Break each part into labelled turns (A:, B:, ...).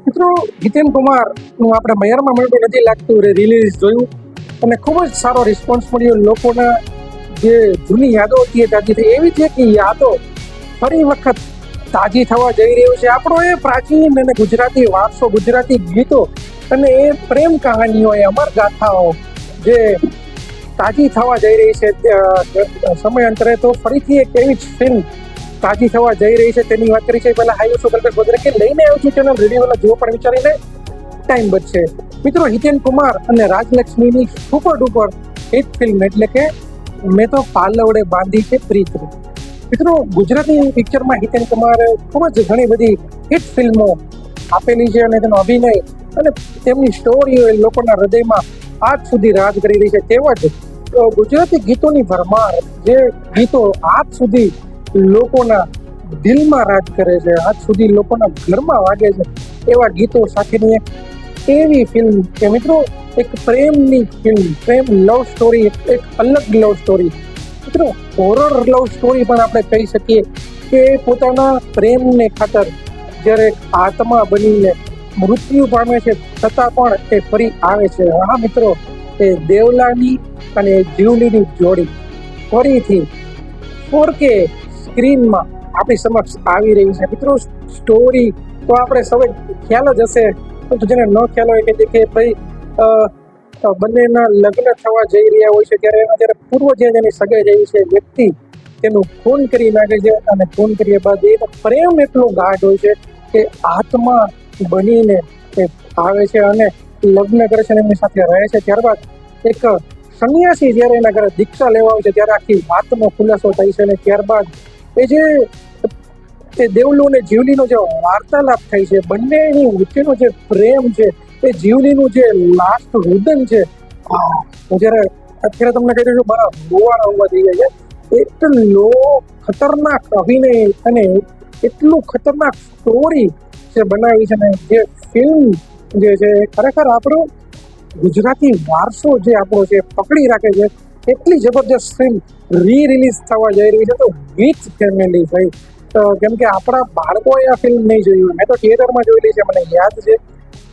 A: મિત્રો જીતેન કુમાર નું આપણે મયરમાં મળતું નથી લાગતું રિલીઝ જોયું અને ખૂબ જ સારો રિસ્પોન્સ મળ્યો. લોકોના જે જૂની યાદો હતી એ તાજી થઈ. એવી છે કે યાદો ફરી વખત તાજી થવા જઈ રહ્યું છે. આપણો એ પ્રાચીન અને ગુજરાતી વારસો, ગુજરાતી ગીતો અને એ પ્રેમ કહાનીઓ, એ અમર ગાથાઓ જે તાજી થવા જઈ રહી છે સમયાંતરે. તો ફરીથી એક એવી જ ફિલ્મ તાજી થવા જઈ રહી છે તેની વાત કરી છે. પહેલા હાઈ શું કલ્પેશ ભદ્રકે લઈને આવ્યું છું ચેનલ રેડિયો જો પણ વિચારીને ટાઈમ બચશે. મિત્રો હિતેન કુમાર અને રાજલક્ષ્મીની સુપર ડુપર હિટ ફિલ્મ એટલે કે મેં તો પાલવડે બાંધી છે પ્રીતની. મિત્રો ગુજરાતી પિક્ચરમાં હિતેન કુમારે ખૂબ જ ઘણી બધી હિટ ફિલ્મો આપેલી છે અને તેનો અભિનય અને તેમની સ્ટોરીઓ લોકોના હૃદયમાં આજ સુધી રાજ કરી રહી છે. તેમજ ગુજરાતી ગીતોની ભરમાર, જે ગીતો આજ સુધી લોકોના દિલમાં રાજ કરે છે, આજ સુધી લોકોના ઘરમાં વાગે છે, એવા ગીતો સાથેની એક એવી ફિલ્મ કે મિત્રો એક પ્રેમની ફિલ્મ, પ્રેમ લવ સ્ટોરી, એક અલગ લવ સ્ટોરી. મિત્રો હોરર લવ સ્ટોરી પણ આપણે કહી શકીએ કે પોતાના પ્રેમને ખાતર જ્યારે આત્મા બનીને મૃત્યુ પામે છે છતાં પણ એ ફરી આવે છે. હા મિત્રો, એ દેવલાની અને જીવલીની જોડી ફરીથી 4K સ્ક્રીનમાં આપણી સમક્ષ આવી રહી છે. મિત્રો સ્ટોરી તો આપણે સૌએ ખ્યાલ જ હશે, પરંતુ જેને ન ખ્યાલ હોય કે ભાઈ બંનેના લગ્ન થવા જઈ રહ્યા હોય છે ત્યારે પૂર્વ જેની સગાઈ જાય છે વ્યક્તિ તેનું ખૂન કરી નાખે છે અને ખૂન કર્યા બાદ એનો પ્રેમ એટલો ગાઢ હોય છે કે આત્મા બનીને એ આવે છે અને લગ્ન કરે છે અને એમની સાથે રહે છે. ત્યારબાદ એક સંન્યાસી જ્યારે એના ઘરે દીક્ષા લેવા આવે છે ત્યારે આખી વાતનો ખુલાસો થાય છે અને ત્યારબાદ એ જે દેવલું અને જીવલીનો જે વાર્તાલાપ થાય છે, બંનેની વચ્ચેનો જે પ્રેમ છે, એ જીવલીનું જે લાસ્ટ રુદન છે, હું જ્યારે અત્યારે તમને કહી દઉં છું મારા ગોવાળા ઉભા થઈ જાય છે. એટલો ખતરનાક અભિનય અને એટલું ખતરનાક સ્ટોરી જે બનાવી છે ને જે ફિલ્મ જે છે ખરેખર આપણો ગુજરાતી વારસો જે આપણો છે પકડી રાખે છે. એટલી જબરજસ્ત ફિલ્મ રિલીઝ થવા જઈ રહી છે તો વિથ ફેમિલી ભાઈ, કેમ કે આપણા બાળકોએ આ ફિલ્મ નહીં જોઈ હોય. મેં તો થિયેટરમાં જોયેલી છે, મને યાદ છે,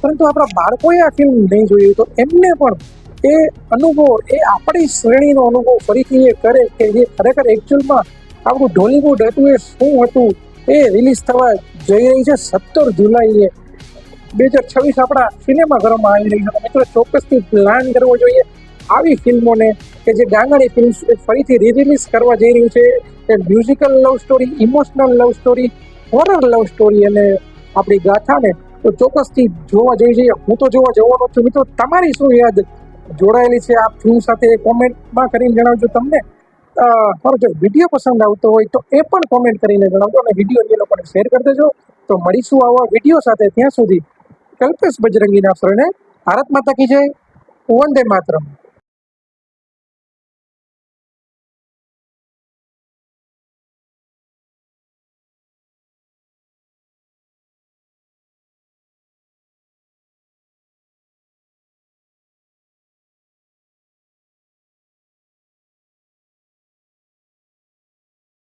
A: પરંતુ આપણા બાળકોએ આ ફિલ્મ નહીં જોઈ તો એમને પણ એ અનુભવ, એ આપણી શ્રેણીનો અનુભવ ફરીથી એ કરે કે જે ખરેખર એકચ્યુઅલમાં આપણું ઢોલીવુડ હતું એ શું હતું. એ રિલીઝ થવા જઈ રહી છે 17 જુલાઈએ 2026 આપણા સિનેમાઘરોમાં આવી રહી છે. મિત્રો ચોક્કસથી પ્લાન કરવો જોઈએ આવી ફિલ્મોને કે જે ગાંગડી ફિલ્મ ફરીથી રિલીઝ કરવા જઈ રહ્યું છે. એ musical love story, emotional love story, horror love story અને આપણી ગાથાને તો ચોક્કસથી જોવા જઈ જઈએ. હું તો જોવા જવાનો છું. મિત્રો તમારી શું યાદ જોડાયેલી છે આ ફિલ્મ સાથે કોમેન્ટમાં કરીને જણાવજો. તમને મારો જો વિડીયો પસંદ આવતો હોય તો એ પણ કોમેન્ટ કરીને જણાવજો અને વિડીયો એ લોકોને શેર કરી દેજો. તો મળીશું આવા વિડીયો સાથે. ત્યાં સુધી કલ્પેશ બજરંગીના શરણે. ભારત માતા કી જય. વંદે માતરમ.